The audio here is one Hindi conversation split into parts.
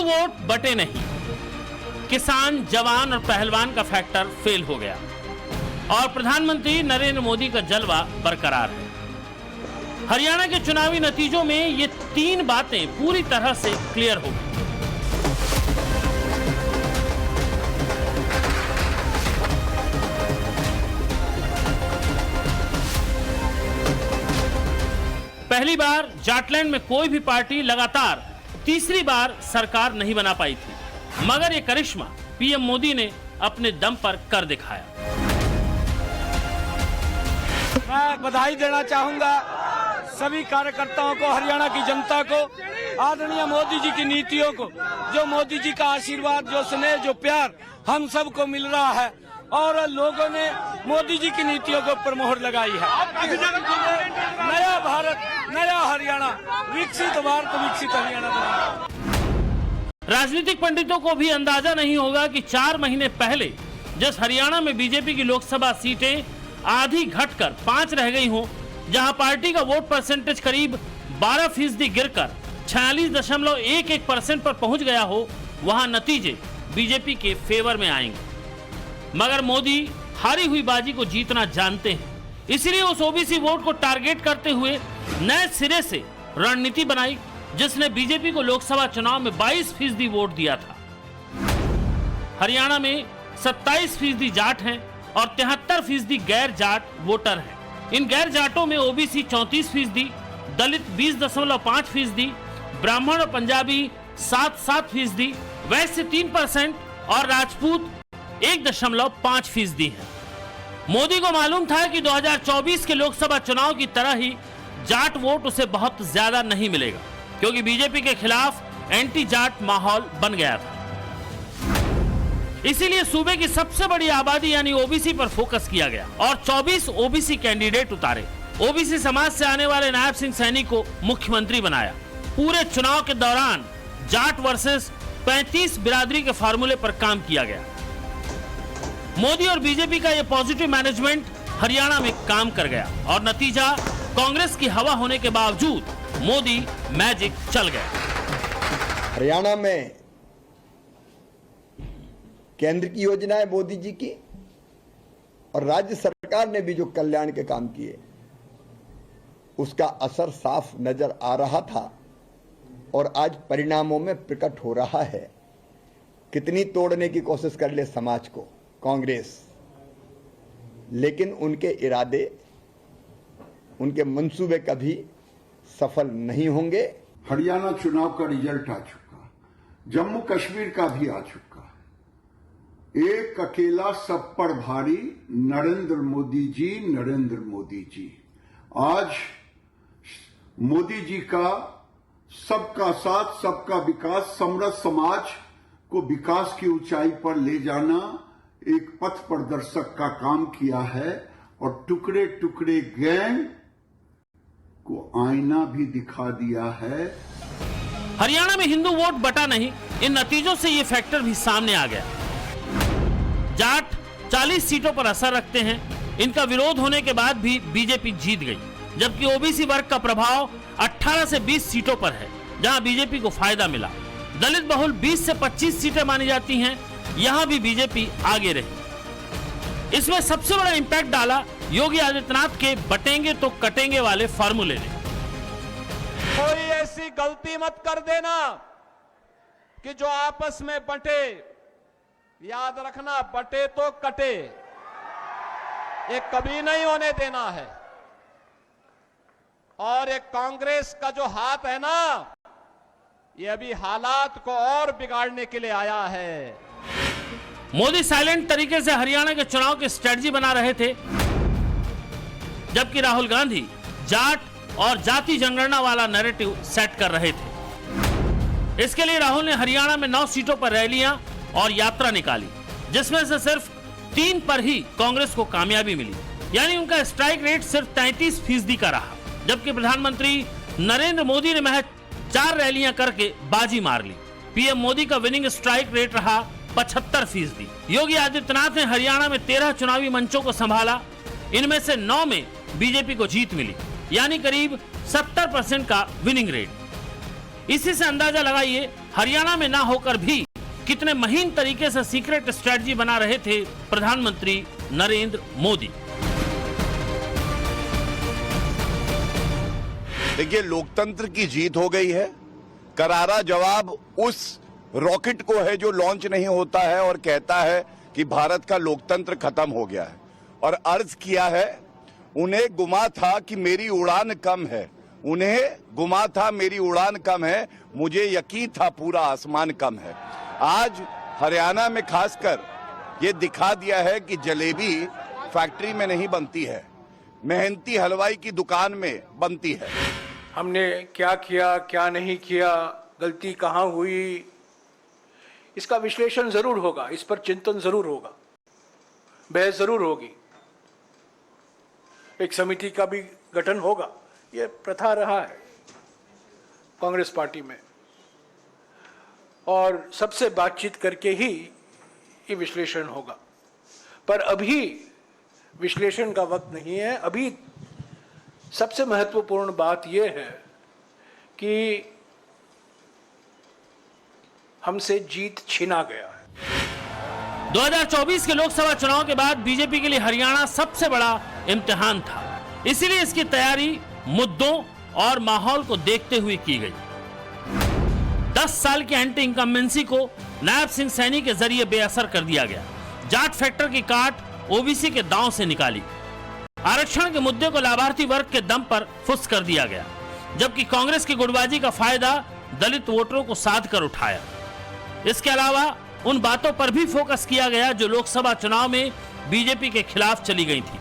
वोट बटे नहीं, किसान, जवान और पहलवान का फैक्टर फेल हो गया और प्रधानमंत्री नरेंद्र मोदी का जलवा बरकरार है। हरियाणा के चुनावी नतीजों में ये तीन बातें पूरी तरह से क्लियर हो गई। पहली बार जाटलैंड में कोई भी पार्टी लगातार तीसरी बार सरकार नहीं बना पाई थी, मगर ये करिश्मा पीएम मोदी ने अपने दम पर कर दिखाया। मैं बधाई देना चाहूंगा सभी कार्यकर्ताओं को, हरियाणा की जनता को, आदरणीय मोदी जी की नीतियों को, जो मोदी जी का आशीर्वाद, जो स्नेह, जो प्यार हम सबको मिल रहा है और लोगों ने मोदी जी की नीतियों के ऊपर मोहर लगाई है। नया भारत, नया हरियाणा, विकसित भारत, विकसित हरियाणा बनेगा। राजनीतिक पंडितों को भी अंदाजा नहीं होगा कि 4 महीने पहले जिस हरियाणा में बीजेपी की लोकसभा सीटें आधी घटकर 5 रह गई हों, जहां पार्टी का वोट परसेंटेज करीब 12% गिरकर 46.11% पर पहुंच गया हो, वहां नतीजे बीजेपी के फेवर में आएंगे। मगर मोदी हारी हुई बाजी को जीतना जानते हैं, इसलिए उस ओबीसी वोट को टारगेट करते हुए नए सिरे से रणनीति बनाई, जिसने बीजेपी को लोकसभा चुनाव में 22% वोट दिया था। हरियाणा में 27% जाट हैं और 73% गैर जाट वोटर हैं। इन गैर जाटों में ओबीसी 34%, दलित 20.5%, ब्राह्मण और पंजाबी 7% वैश्य 3% और राजपूत 1.5% है। मोदी को मालूम था कि 2024 के लोकसभा चुनाव की तरह ही जाट वोट उसे बहुत ज्यादा नहीं मिलेगा, क्योंकि बीजेपी के खिलाफ एंटी जाट माहौल बन गया था। इसीलिए सूबे की सबसे बड़ी आबादी यानी ओबीसी पर फोकस किया गया और 24 ओबीसी कैंडिडेट उतारे। ओबीसी समाज से आने वाले नायब सिंह सैनी को मुख्यमंत्री बनाया। पूरे चुनाव के दौरान जाट वर्सेस 35 बिरादरी के फार्मूले पर काम किया गया। मोदी और बीजेपी का यह पॉजिटिव मैनेजमेंट हरियाणा में काम कर गया और नतीजा कांग्रेस की हवा होने के बावजूद मोदी मैजिक चल गया। हरियाणा में केंद्र की योजनाएं मोदी जी की और राज्य सरकार ने भी जो कल्याण के काम किए, उसका असर साफ नजर आ रहा था और आज परिणामों में प्रकट हो रहा है। कितनी तोड़ने की कोशिश कर ले समाज को कांग्रेस, लेकिन उनके इरादे, उनके मंसूबे कभी सफल नहीं होंगे। हरियाणा चुनाव का रिजल्ट आ चुका, जम्मू कश्मीर का भी आ चुका। एक अकेला सब पर भारी नरेंद्र मोदी जी, नरेंद्र मोदी जी। आज मोदी जी का सबका साथ, सबका विकास, समृद्ध समाज को विकास की ऊंचाई पर ले जाना एक पथ प्रदर्शक का काम किया है और टुकड़े टुकड़े गैंग को आईना भी दिखा दिया है। हरियाणा में हिंदू वोट बटा नहीं, इन नतीजों से ये फैक्टर भी सामने आ गया। जाट 40 सीटों पर असर रखते हैं, इनका विरोध होने के बाद भी बीजेपी जीत गई, जबकि ओबीसी वर्ग का प्रभाव 18 से 20 सीटों पर है, जहां बीजेपी को फायदा मिला। दलित बहुल 20 से 25 सीटें मानी जाती हैं, यहां भी बीजेपी आगे रही। इसमें सबसे बड़ा इंपैक्ट डाला योगी आदित्यनाथ के बटेंगे तो कटेंगे वाले फार्मूले ने। कोई ऐसी गलती मत कर देना कि जो आपस में बटे, याद रखना, बटे तो कटे, ये कभी नहीं होने देना है। और एक कांग्रेस का जो हाथ है ना, ये अभी हालात को और बिगाड़ने के लिए आया है। मोदी साइलेंट तरीके से हरियाणा के चुनाव की स्ट्रेटजी बना रहे थे, जबकि राहुल गांधी जाट और जाति जनगणना वाला नैरेटिव सेट कर रहे थे। इसके लिए राहुल ने हरियाणा में 9 सीटों पर रैलियां और यात्रा निकाली, जिसमें से सिर्फ 3 पर ही कांग्रेस को कामयाबी मिली, यानी उनका स्ट्राइक रेट सिर्फ 33% का रहा। जबकि प्रधानमंत्री नरेंद्र मोदी ने महज 4 रैलियां करके बाजी मार ली। पीएम मोदी का विनिंग स्ट्राइक रेट रहा 75%। योगी आदित्यनाथ ने हरियाणा में 13 चुनावी मंचों को संभाला, इनमें से 9 में बीजेपी को जीत मिली, यानी करीब 70% का विनिंग रेट। इसी से अंदाजा लगाइए हरियाणा में ना होकर भी कितने महीन तरीके से सीक्रेट स्ट्रेटजी बना रहे थे प्रधानमंत्री नरेंद्र मोदी। देखिए, लोकतंत्र की जीत हो गई है। करारा जवाब उस रॉकेट को है जो लॉन्च नहीं होता है और कहता है कि भारत का लोकतंत्र खत्म हो गया है, और अर्ज किया है, उन्हें गुमा था कि मेरी उड़ान कम है, उन्हें गुमा था मेरी उड़ान कम है, मुझे यकीन था पूरा आसमान कम है। आज हरियाणा में खासकर ये दिखा दिया है कि जलेबी फैक्ट्री में नहीं बनती है, मेहनती हलवाई की दुकान में बनती है। हमने क्या किया, क्या नहीं किया, गलती कहाँ हुई, इसका विश्लेषण जरूर होगा, इस पर चिंतन जरूर होगा, बहस जरूर होगी, एक समिति का भी गठन होगा। ये प्रथा रहा है कांग्रेस पार्टी में, और सबसे बातचीत करके ही ये विश्लेषण होगा। पर अभी विश्लेषण का वक्त नहीं है। अभी सबसे महत्वपूर्ण बात यह है कि हमसे जीत छीना गया है। 2024 के लोकसभा चुनाव के बाद बीजेपी के लिए हरियाणा सबसे बड़ा इम्तिहान था, इसीलिए इसकी तैयारी मुद्दों और माहौल को देखते हुए की गई। 10 साल की एंटी इनकम्बेंसी को नायब सिंह सैनी के जरिए बेअसर कर दिया गया। जाट फैक्टर की काट ओबीसी के दांव से निकाली। आरक्षण के मुद्दे को लाभार्थी वर्ग के दम पर फुस कर दिया गया, जबकि कांग्रेस की गुटबाजी का फायदा दलित वोटरों को साध कर उठाया। इसके अलावा उन बातों पर भी फोकस किया गया जो लोकसभा चुनाव में बीजेपी के खिलाफ चली गई थी।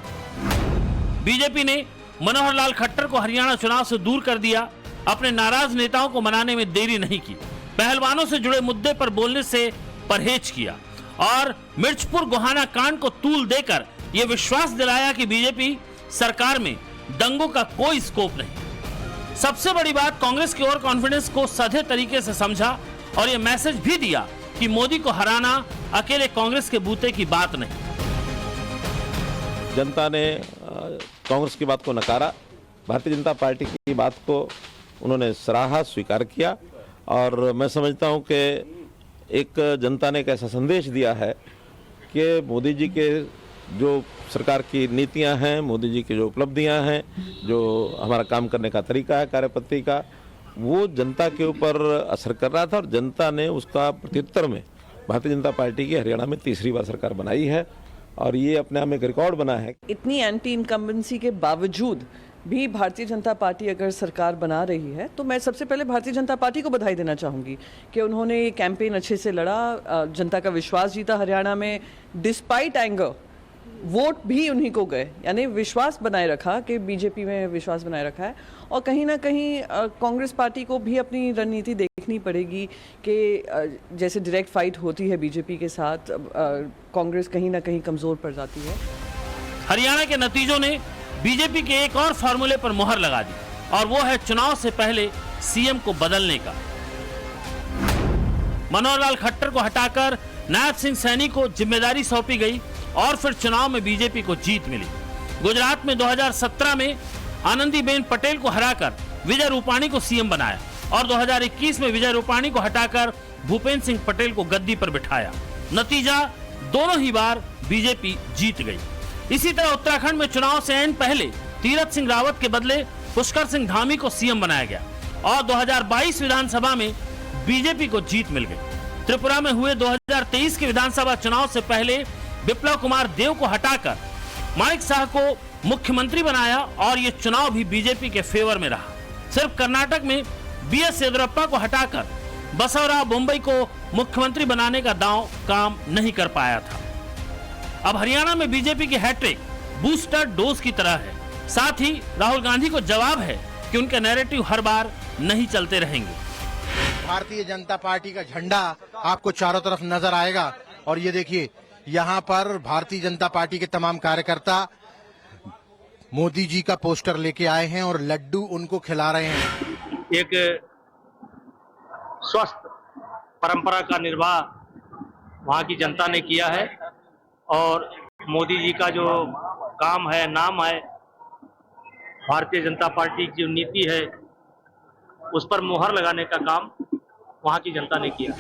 बीजेपी ने मनोहर लाल खट्टर को हरियाणा चुनाव से दूर कर दिया। अपने नाराज नेताओं को मनाने में देरी नहीं की, पहलवानों से जुड़े मुद्दे पर बोलने से परहेज किया और मिर्चपुर गोहाना कांड को तूल देकर यह विश्वास दिलाया कि बीजेपी सरकार में दंगों का कोई स्कोप नहीं। सबसे बड़ी बात, कांग्रेस की ओवर कॉन्फिडेंस को सधे तरीके से समझा और यह मैसेज भी दिया कि मोदी को हराना अकेले कांग्रेस के बूते की बात नहीं। जनता ने कांग्रेस की बात को नकारा, भारतीय जनता पार्टी की बात को उन्होंने सराहा, स्वीकार किया, और मैं समझता हूं कि एक जनता ने एक ऐसा संदेश दिया है कि मोदी जी के जो सरकार की नीतियां हैं, मोदी जी की जो उपलब्धियां हैं, जो हमारा काम करने का तरीका है, कार्यपद्धति का, वो जनता के ऊपर असर कर रहा था, और जनता ने उसका प्रत्युत्तर में भारतीय जनता पार्टी की हरियाणा में तीसरी बार सरकार बनाई है, और ये अपने आप में एक रिकॉर्ड बना है। इतनी एंटी इनकम्बेंसी के बावजूद भी भारतीय जनता पार्टी अगर सरकार बना रही है तो मैं सबसे पहले भारतीय जनता पार्टी को बधाई देना चाहूँगी कि उन्होंने ये कैंपेन अच्छे से लड़ा, जनता का विश्वास जीता हरियाणा में, डिस्पाइट एंगर वोट भी उन्हीं को गए, यानी विश्वास बनाए रखा कि बीजेपी में विश्वास बनाए रखा है। और कहीं ना कहीं कांग्रेस पार्टी को भी अपनी रणनीति देखनी पड़ेगी कि जैसे डायरेक्ट फाइट होती है बीजेपी के साथ, कांग्रेस कहीं ना कहीं कमज़ोर पड़ जाती है। हरियाणा के नतीजों ने बीजेपी के एक और फार्मूले पर मोहर लगा दी, और वो है चुनाव से पहले सीएम को बदलने का। मनोहर लाल खट्टर को हटाकर नायब सिंह सैनी को जिम्मेदारी सौंपी गई और फिर चुनाव में बीजेपी को जीत मिली। गुजरात में 2017 में आनंदीबेन पटेल को हराकर विजय रूपाणी को सीएम बनाया, और 2021 में विजय रूपाणी को हटाकर भूपेंद्र सिंह पटेल को गद्दी पर बिठाया। नतीजा, दोनों ही बार बीजेपी जीत गई। इसी तरह उत्तराखंड में चुनाव से ऐन पहले तीरथ सिंह रावत के बदले पुष्कर सिंह धामी को सीएम बनाया गया, और 2022 विधानसभा में बीजेपी को जीत मिल गई। त्रिपुरा में हुए 2023 के विधानसभा चुनाव से पहले विप्लव कुमार देव को हटाकर माणिक साह को मुख्यमंत्री बनाया, और ये चुनाव भी बीजेपी के फेवर में रहा। सिर्फ कर्नाटक में बीएस येदियुरप्पा को हटाकर बसवराज बोम्मई को मुख्यमंत्री बनाने का दांव काम नहीं कर पाया था। अब हरियाणा में बीजेपी की हैट्रिक बूस्टर डोज की तरह है। साथ ही राहुल गांधी को जवाब है कि उनके नैरेटिव हर बार नहीं चलते रहेंगे। भारतीय जनता पार्टी का झंडा आपको चारों तरफ नजर आएगा, और ये देखिए यहाँ पर भारतीय जनता पार्टी के तमाम कार्यकर्ता मोदी जी का पोस्टर लेके आए हैं और लड्डू उनको खिला रहे हैं। एक स्वस्थ परंपरा का निर्वाह वहाँ की जनता ने किया है, और मोदी जी का जो काम है, नाम है, भारतीय जनता पार्टी की जो नीति है, उस पर मुहर लगाने का काम वहां की जनता ने किया।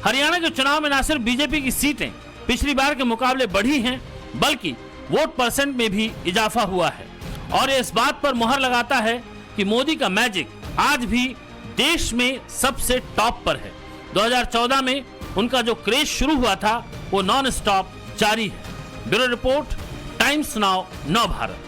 हरियाणा के चुनाव में न सिर्फ बीजेपी की सीटें पिछली बार के मुकाबले बढ़ी हैं, बल्कि वोट परसेंट में भी इजाफा हुआ है और इस बात पर मुहर लगाता है कि मोदी का मैजिक आज भी देश में सबसे टॉप पर है। 2014 में उनका जो क्रेज शुरू हुआ था वो नॉन स्टॉप जारी है। ब्यूरो रिपोर्ट, टाइम्स नाउ, नव भारत।